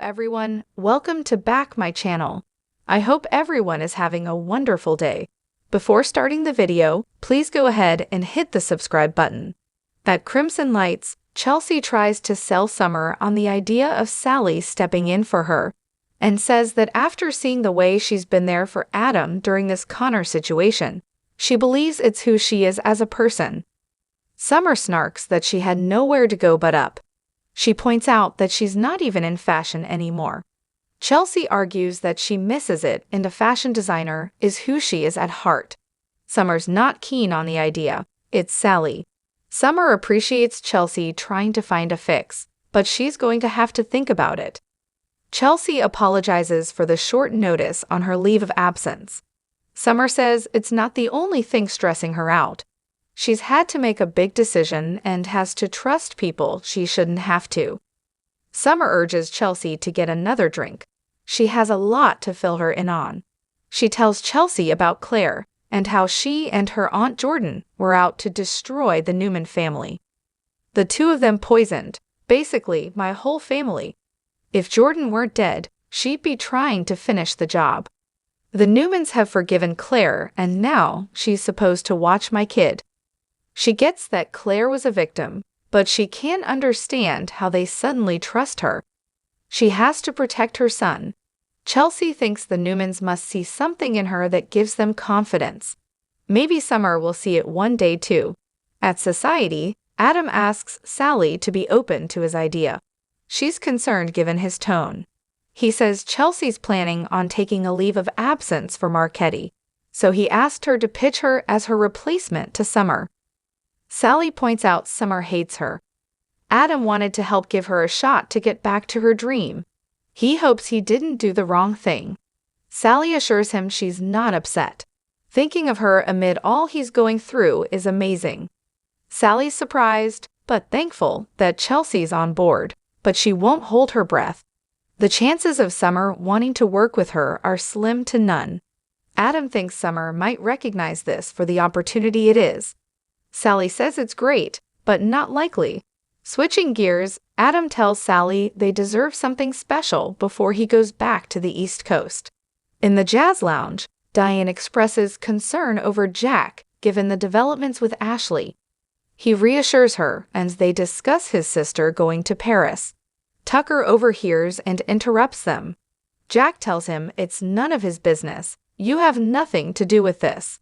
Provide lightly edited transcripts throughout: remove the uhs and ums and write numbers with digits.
everyone, welcome to back my channel. I hope everyone is having a wonderful day. Before starting the video, please go ahead and hit the subscribe button. At Crimson Lights, Chelsea tries to sell Summer on the idea of Sally stepping in for her, and says that after seeing the way she's been there for Adam during this Connor situation, she believes it's who she is as a person. Summer snarks that she had nowhere to go but up. She points out that she's not even in fashion anymore. Chelsea argues that she misses it and a fashion designer is who she is at heart. Summer's not keen on the idea. It's Sally. Summer appreciates Chelsea trying to find a fix, but she's going to have to think about it. Chelsea apologizes for the short notice on her leave of absence. Summer says it's not the only thing stressing her out. She's had to make a big decision and has to trust people she shouldn't have to. Summer urges Chelsea to get another drink. She has a lot to fill her in on. She tells Chelsea about Claire and how she and her Aunt Jordan were out to destroy the Newman family. The two of them poisoned, basically my whole family. If Jordan weren't dead, she'd be trying to finish the job. The Newmans have forgiven Claire and now she's supposed to watch my kid. She gets that Claire was a victim, but she can't understand how they suddenly trust her. She has to protect her son. Chelsea thinks the Newmans must see something in her that gives them confidence. Maybe Summer will see it one day too. At Society, Adam asks Sally to be open to his idea. She's concerned given his tone. He says Chelsea's planning on taking a leave of absence for Marchetti, so he asked her to pitch her as her replacement to Summer. Sally points out Summer hates her. Adam wanted to help give her a shot to get back to her dream. He hopes he didn't do the wrong thing. Sally assures him she's not upset. Thinking of her amid all he's going through is amazing. Sally's surprised, but thankful that Chelsea's on board, but she won't hold her breath. The chances of Summer wanting to work with her are slim to none. Adam thinks Summer might recognize this for the opportunity it is. Sally says it's great, but not likely. Switching gears, Adam tells Sally they deserve something special before he goes back to the East Coast. In the jazz lounge, Diane expresses concern over Jack given the developments with Ashley. He reassures her as they discuss his sister going to Paris. Tucker overhears and interrupts them. Jack tells him it's none of his business. You have nothing to do with this.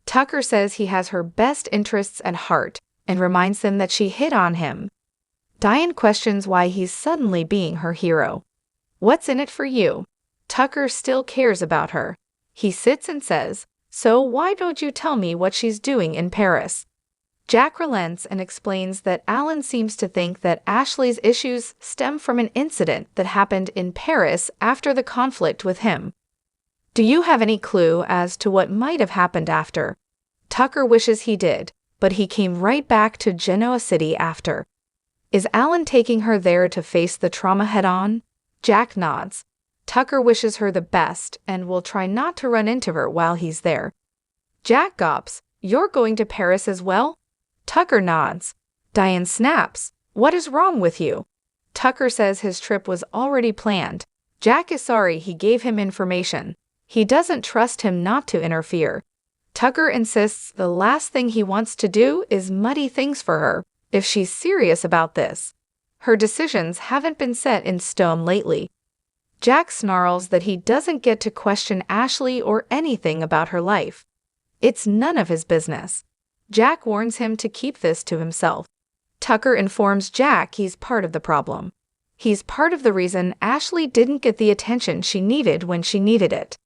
Tucker says he has her best interests at heart and reminds them that she hit on him. Diane questions why he's suddenly being her hero. What's in it for you? Tucker still cares about her. He sits and says, so why don't you tell me what she's doing in Paris? Jack relents and explains that Alan seems to think that Ashley's issues stem from an incident that happened in Paris after the conflict with him. Do you have any clue as to what might have happened after? Tucker wishes he did, but he came right back to Genoa City after. Is Alan taking her there to face the trauma head-on? Jack nods. Tucker wishes her the best and will try not to run into her while he's there. Jack gawps, you're going to Paris as well? Tucker nods. Diane snaps, what is wrong with you? Tucker says his trip was already planned. Jack is sorry he gave him information. He doesn't trust him not to interfere. Tucker insists the last thing he wants to do is muddy things for her, if she's serious about this. Her decisions haven't been set in stone lately. Jack snarls that he doesn't get to question Ashley or anything about her life. It's none of his business. Jack warns him to keep this to himself. Tucker informs Jack he's part of the problem. He's part of the reason Ashley didn't get the attention she needed when she needed it.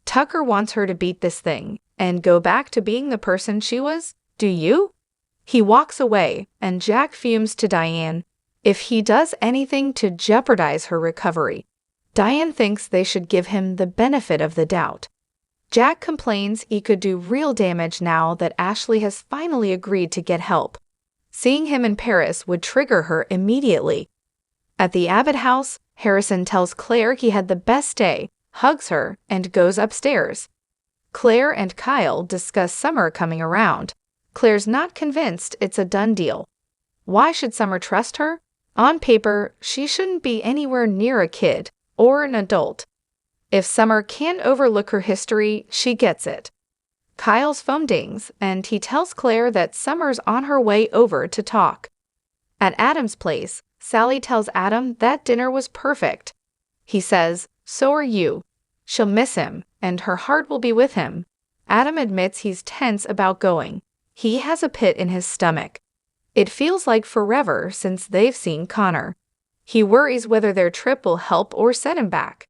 Tucker wants her to beat this thing and go back to being the person she was. Do you? He walks away, and Jack fumes to Diane if he does anything to jeopardize her recovery. Diane thinks they should give him the benefit of the doubt. Jack complains he could do real damage now that Ashley has finally agreed to get help. Seeing him in Paris would trigger her immediately. At the Abbott house, Harrison tells Claire he had the best day, hugs her, and goes upstairs. Claire and Kyle discuss Summer coming around. Claire's not convinced it's a done deal. Why should Summer trust her? On paper, she shouldn't be anywhere near a kid or an adult. If Summer can't overlook her history, she gets it. Kyle's phone dings, and he tells Claire that Summer's on her way over to talk. At Adam's place, Sally tells Adam that dinner was perfect. He says, "So are you." She'll miss him, and her heart will be with him. Adam admits he's tense about going. He has a pit in his stomach. It feels like forever since they've seen Connor. He worries whether their trip will help or set him back.